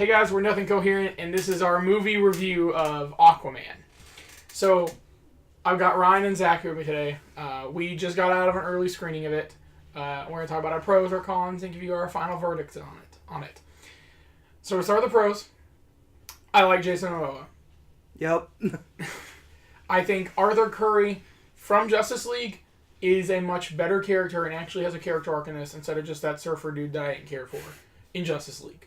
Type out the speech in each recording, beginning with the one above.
Hey guys, we're Nothing Coherent, and this is our movie review of Aquaman. So, I've got Ryan and Zach here with me today. We just got out of an early screening of it. We're going to talk about our pros, our cons, and give you our final verdicts on it. So, to start with the pros, I like Jason Momoa. Yep. I think Arthur Curry from Justice League is a much better character and actually has a character arc in this instead of just that surfer dude that I didn't care for in Justice League.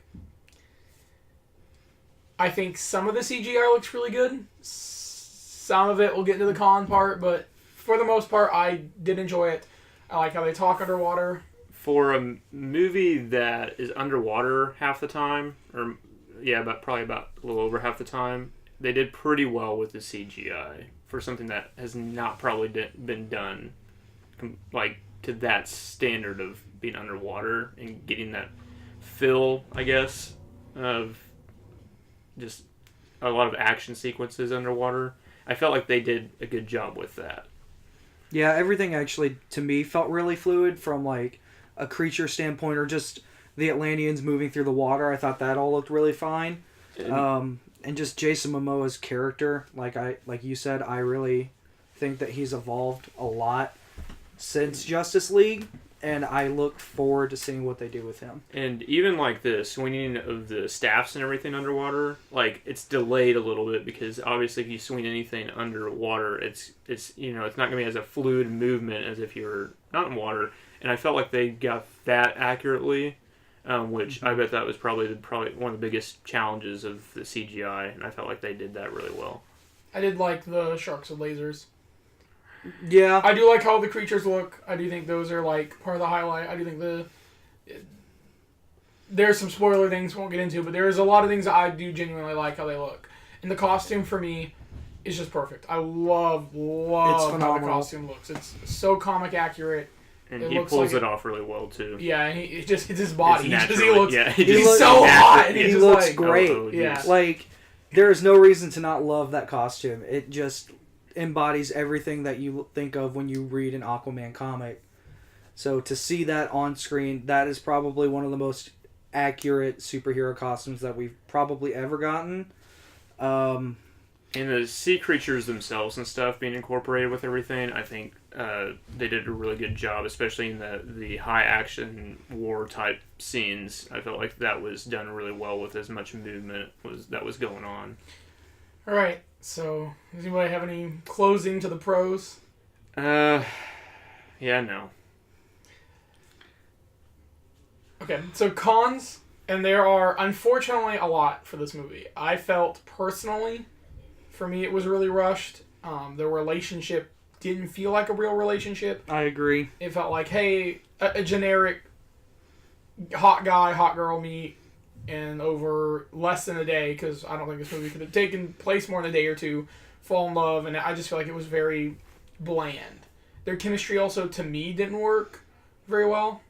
I think some of the CGI looks really good. Some of it, we'll get into the con part, but for the most part, I did enjoy it. I like how they talk underwater. For a movie that is underwater half the time, probably about a little over half the time, they did pretty well with the CGI for something that has not probably been done like to that standard of being underwater and getting that feel, I guess, of just a lot of action sequences underwater. I felt like they did a good job with that. Yeah, everything actually, to me, felt really fluid from, like, a creature standpoint or just the Atlanteans moving through the water. I thought that all looked really fine. And just Jason Momoa's character, like you said, I really think that he's evolved a lot since Justice League, and I look forward to seeing what they do with him. And even like the swinging of the staffs and everything underwater, like it's delayed a little bit because obviously if you swing anything underwater, it's not going to be as a fluid movement as if you're not in water. And I felt like they got that accurately, which I bet that was probably one of the biggest challenges of the CGI, and I felt like they did that really well. I did like the sharks with lasers. Yeah. I do like how the creatures look. I do think those are like part of the highlight. I do think there's some spoiler things we won't get into, but there's a lot of things that I do genuinely like how they look. And the costume for me is just perfect. I love how the costume looks. It's so comic accurate. And he pulls it off really well too. Yeah, and it's his body. He's He's so hot. And he looks great. Yeah. Like, there is no reason to not love that costume. It just embodies everything that you think of when you read an Aquaman comic. So to see that on screen, that is probably one of the most accurate superhero costumes that we've probably ever gotten. And the sea creatures themselves and stuff being incorporated with everything, I think they did a really good job, especially in the high action war type scenes. I felt like that was done really well with as much movement that was going on. All right. So, does anybody have any closing to the pros? Yeah, no. Okay, so cons, and there are unfortunately a lot for this movie. I felt personally, for me, it was really rushed. The relationship didn't feel like a real relationship. I agree. It felt like, hey, a generic hot guy, hot girl meet, and over less than a day, because I don't think this movie could have taken place more than a day or two, fall in love, and I just feel like it was very bland. Their chemistry also, to me, didn't work very well.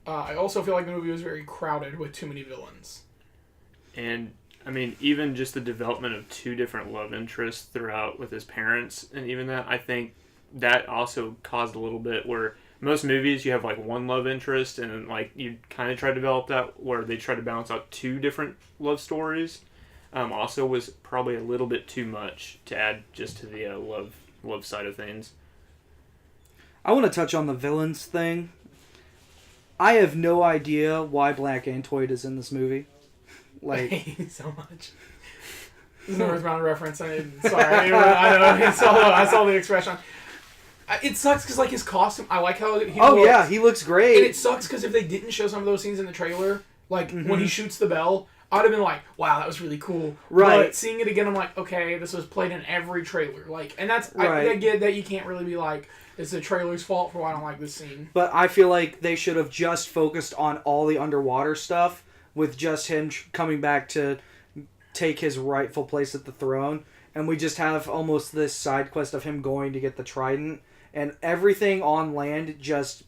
I also feel like the movie was very crowded with too many villains. And, I mean, even just the development of two different love interests throughout with his parents, and even that, I think that also caused a little bit where most movies you have like one love interest and like you kind of try to develop that where they try to balance out two different love stories. Also was probably a little bit too much to add just to the love side of things. I want to touch on the villains thing. I have no idea why Black Antoid is in this movie. Like so much. This is an Earthbound reference. Sorry, I saw the expression. It sucks because, like, his costume, I like how he looks. Oh, yeah, he looks great. And it sucks because if they didn't show some of those scenes in the trailer, like, when he shoots the bell, I'd have been like, wow, that was really cool. Right. But seeing it again, I'm like, okay, this was played in every trailer. Like, and that's, right. I get that you can't really be like, it's the trailer's fault for why I don't like this scene. But I feel like they should have just focused on all the underwater stuff with just him coming back to take his rightful place at the throne. And we just have almost this side quest of him going to get the trident. And everything on land just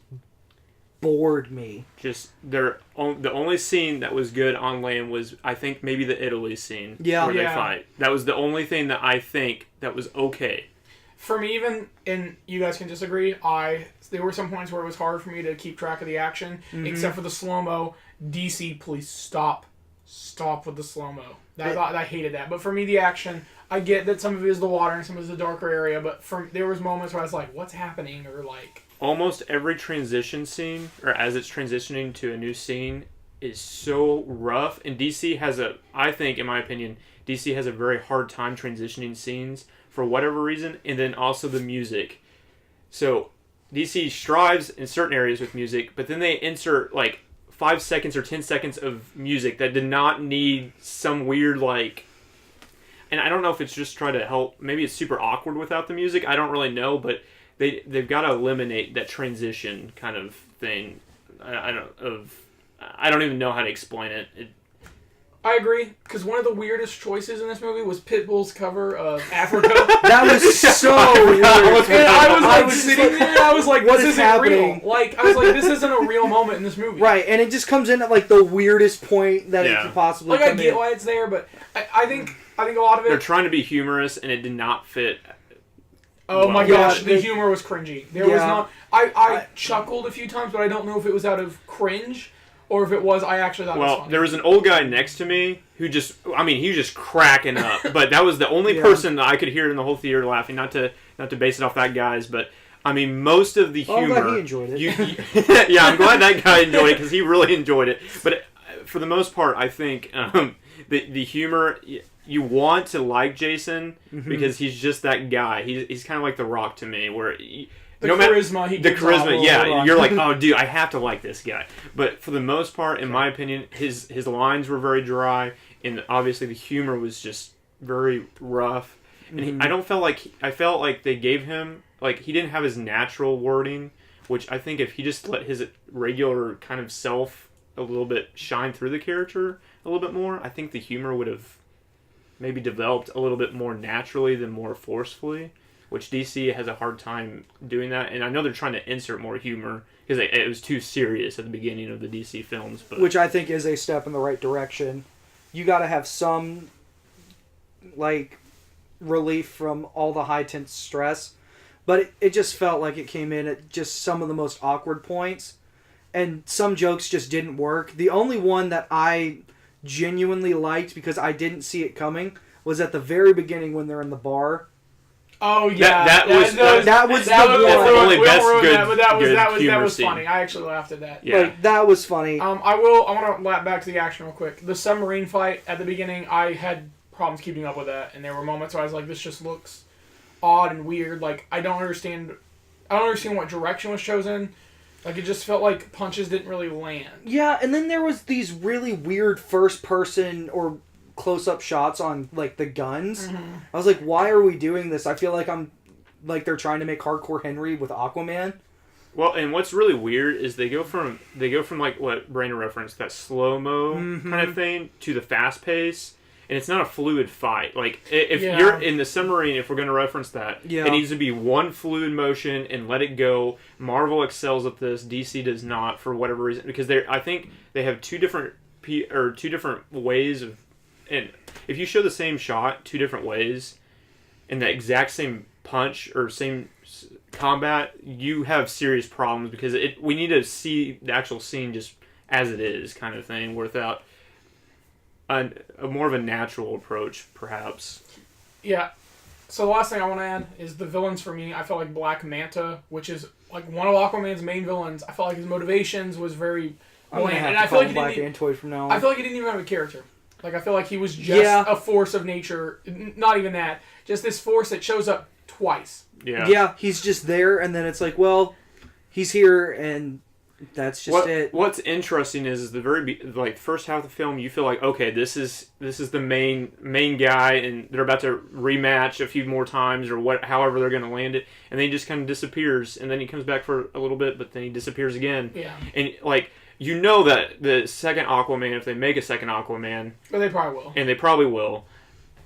bored me. Just the only scene that was good on land was, I think, maybe the Italy scene where they fight. That was the only thing that I think that was okay. For me, even, and you guys can disagree, there were some points where it was hard for me to keep track of the action, except for the slow-mo. DC, please stop stop with the slow-mo. I hated that. But for me, the action, I get that some of it is the water and some of it is the darker area, but there was moments where I was like, what's happening? Or like... Almost every transition scene, or as it's transitioning to a new scene, is so rough. And DC has I think, in my opinion, DC has a very hard time transitioning scenes for whatever reason, and then also the music. So DC strives in certain areas with music, but then they insert like 5 seconds or 10 seconds of music that did not need some weird like... And I don't know if it's just trying to help. Maybe it's super awkward without the music. I don't really know, but they've got to eliminate that transition kind of thing. I don't even know how to explain it. I agree, because one of the weirdest choices in this movie was Pitbull's cover of Africa. That was so weird. And I was sitting there, and I was like, what this is isn't happening? real. Like, I was like, this isn't a real moment in this movie. Right, and it just comes in at like the weirdest point that it could possibly like, come I get in. why it's there, but I think a lot of it... They're trying to be humorous, and it did not fit. Oh my Yeah, gosh, the humor was cringy. There was not... I chuckled a few times, but I don't know if it was out of cringe, or if it was, I actually thought it was funny. Well, there was an old guy next to me who just... I mean, he was just cracking up. But that was the only person that I could hear in the whole theater laughing. Not to base it off that guy's, but... I mean, most of the humor... I'm glad he enjoyed it. Yeah, I'm glad that guy enjoyed it, because he really enjoyed it. But for the most part, I think the humor... You want to like Jason because he's just that guy. He's kind of like The Rock to me, where the charisma, yeah, you're like, oh, dude, I have to like this guy. But for the most part, in my opinion, his lines were very dry, and obviously the humor was just very rough. And I felt like they gave him like he didn't have his natural wording, which I think if he just let his regular kind of self a little bit shine through the character a little bit more, I think the humor would have maybe developed a little bit more naturally than more forcefully, which DC has a hard time doing that. And I know they're trying to insert more humor because it was too serious at the beginning of the DC films. But which I think is a step in the right direction. You got to have some like relief from all the high tense stress, but it just felt like it came in at just some of the most awkward points, and some jokes just didn't work. The only one that I genuinely liked because I didn't see it coming was at the very beginning when they're in the bar. Oh yeah, that was that was funny. I actually laughed at that. Yeah, like, that was funny. I want to lap back to the action real quick. The submarine fight at the beginning, I had problems keeping up with that, and there were moments where I was like, this just looks odd and weird. Like I don't understand what direction was chosen. Like, it just felt like punches didn't really land. Yeah, and then there was these really weird first-person or close-up shots on, like, the guns. Mm-hmm. I was like, why are we doing this? I feel like they're trying to make Hardcore Henry with Aquaman. Well, and what's really weird is they go from like, what Brandon referenced, that slow-mo kind of thing, to the fast pace. And it's not a fluid fight. Like, if you're in the submarine, if we're going to reference that, it needs to be one fluid motion and let it go. Marvel excels at this. DC does not, for whatever reason. Because I think they have two different ways of... And if you show the same shot two different ways, in the exact same punch or same combat, you have serious problems. Because we need to see the actual scene just as it is, kind of thing, without... A more of a natural approach, perhaps. Yeah. So the last thing I want to add is the villains for me. I felt like Black Manta, which is like one of Aquaman's main villains. I felt like his motivations was very bland, and I feel like he didn't even have a character. Like I feel like he was just a force of nature. Not even that. Just this force that shows up twice. Yeah. Yeah. He's just there, and then it's like, well, he's here, and. That's just it. What's interesting is the first half of the film, you feel like, okay, this is the main guy, and they're about to rematch a few more times or however they're going to land it, and then he just kind of disappears, and then he comes back for a little bit, but then he disappears again. Yeah. And like you know that the second Aquaman, if they make a second Aquaman, but they probably will.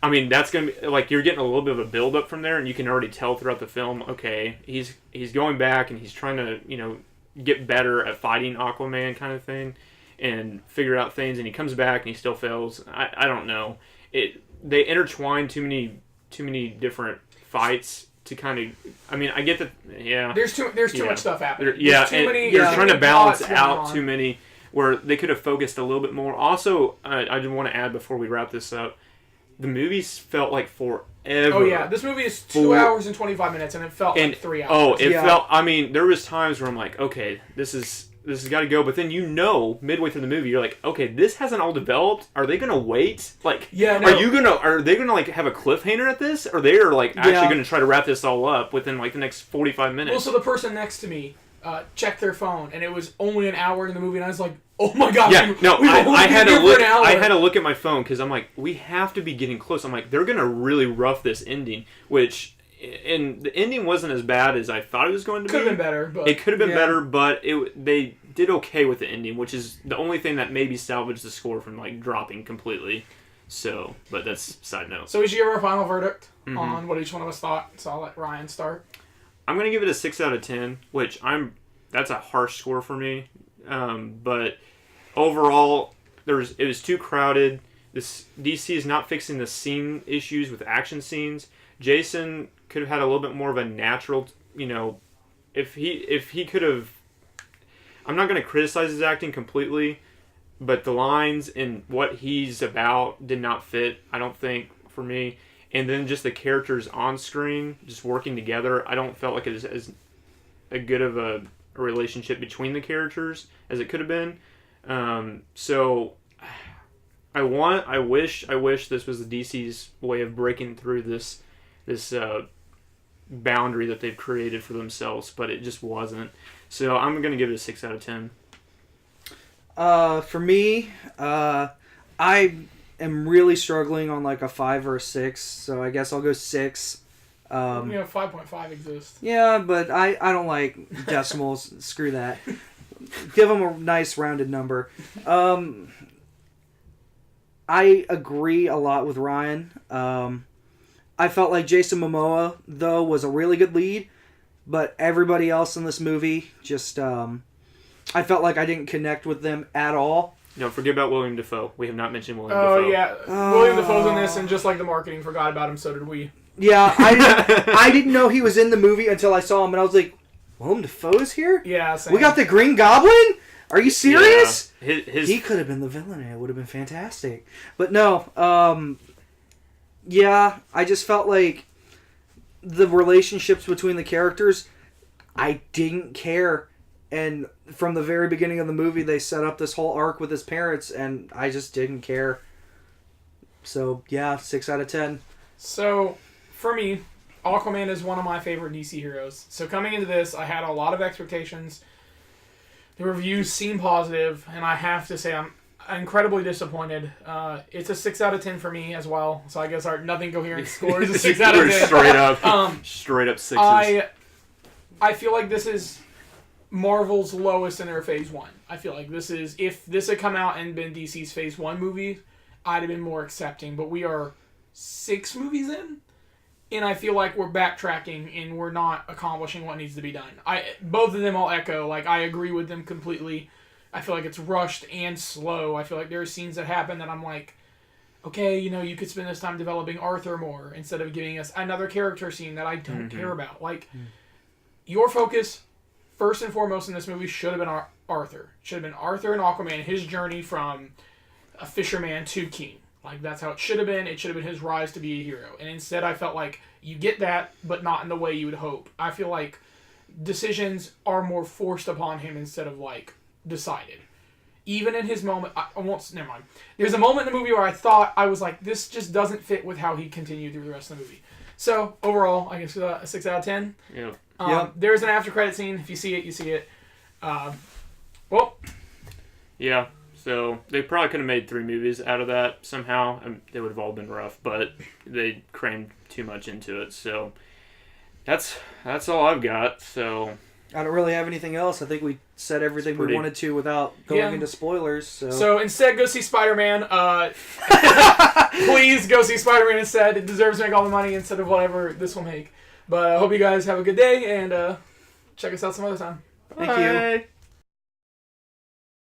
I mean, that's gonna be like you're getting a little bit of a build up from there, and you can already tell throughout the film. Okay, he's going back, and he's trying to get better at fighting Aquaman kind of thing and figure out things, and he comes back and he still fails. I don't know. They intertwine too many different fights to kind of... I mean, I get that... Yeah. There's too much stuff happening. You're trying to balance out too many... where they could have focused a little bit more. Also, I just want to add before we wrap this up, the movies felt like forever. Oh yeah, this movie is 2 hours and 25 minutes, and it felt like 3 hours. Oh, it felt. I mean, there was times where I'm like, okay, this has got to go. But then midway through the movie, you're like, okay, this hasn't all developed. Are they gonna wait? Like, are they gonna like have a cliffhanger at this? Or they are like actually gonna try to wrap this all up within like the next 45 minutes? Well, so the person next to me checked their phone, and it was only an hour in the movie, and I was like, oh my god, I had to look. I had to look at my phone because I'm like, we have to be getting close. I'm like, they're gonna really rough this ending, which. And the ending wasn't as bad as I thought it was going to be. Could have been better. But it could have been better, but they did okay with the ending, which is the only thing that maybe salvaged the score from like dropping completely. So, but that's side note. So we should give our final verdict on what each one of us thought. So I'll let Ryan start. I'm going to give it a 6 out of 10, which that's a harsh score for me. But overall, it was too crowded. This DC is not fixing the scene issues with action scenes. Jason could have had a little bit more of a natural, if he could have. I'm not going to criticize his acting completely, but the lines and what he's about did not fit, I don't think, for me. And then just the characters on screen, just working together, I don't felt like it was as a good of a relationship between the characters as it could have been. So I wish this was the DC's way of breaking through this boundary that they've created for themselves, but it just wasn't. So I'm going to give it a 6 out of 10. For me, I am really struggling on like a 5 or a 6, so I guess I'll go 6. 5.5 exists. Yeah, but I don't like decimals. Screw that. Give them a nice rounded number. I agree a lot with Ryan. I felt like Jason Momoa, though, was a really good lead, but everybody else in this movie just, I felt like I didn't connect with them at all. No, forget about William Dafoe. We have not mentioned William Dafoe. Oh, yeah. William Dafoe's in this, and just like the marketing forgot about him, so did we. Yeah, I didn't know he was in the movie until I saw him, and I was like, Willem Dafoe's here? Yeah, same. We got the Green Goblin? Are you serious? Yeah. He could have been the villain, and it would have been fantastic. But no, yeah, I just felt like the relationships between the characters, I didn't care. And from the very beginning of the movie, they set up this whole arc with his parents, and I just didn't care. So, yeah, 6 out of 10. So, for me, Aquaman is one of my favorite DC heroes. So coming into this, I had a lot of expectations. The reviews seem positive, and I have to say I'm incredibly disappointed. It's a 6 out of 10 for me as well. So I guess our Nothing Coherent score is a 6 out of 10. Straight up 6s. I feel like this is Marvel's lowest in their Phase 1. I feel like this is, if this had come out and been DC's Phase 1 movie, I'd have been more accepting. But we are 6 movies in, and I feel like we're backtracking and we're not accomplishing what needs to be done. Both of them I'll echo. Like, I agree with them completely. I feel like it's rushed and slow. I feel like there are scenes that happen that I'm like, okay, you could spend this time developing Arthur more instead of giving us another character scene that I don't care about. Like, your focus, first and foremost in this movie, should have been Arthur. Should have been Arthur and Aquaman, his journey from a fisherman to king. Like, that's how it should have been. It should have been his rise to be a hero. And instead, I felt like you get that, but not in the way you would hope. I feel like decisions are more forced upon him instead of, like, decided. Even in his moment, never mind. There's a moment in the movie where I was like, this just doesn't fit with how he continued through the rest of the movie. So, overall, I guess a 6 out of 10. Yeah. There's an after credit scene. If you see it, you see it. Yeah. So they probably could have made 3 movies out of that somehow. They would have all been rough, but they crammed too much into it. So that's all I've got. So I don't really have anything else. I think we said everything we wanted to without going into spoilers. So instead, go see Spider-Man. Please go see Spider-Man instead. It deserves to make all the money instead of whatever this will make. But I hope you guys have a good day, and check us out some other time. Thank you.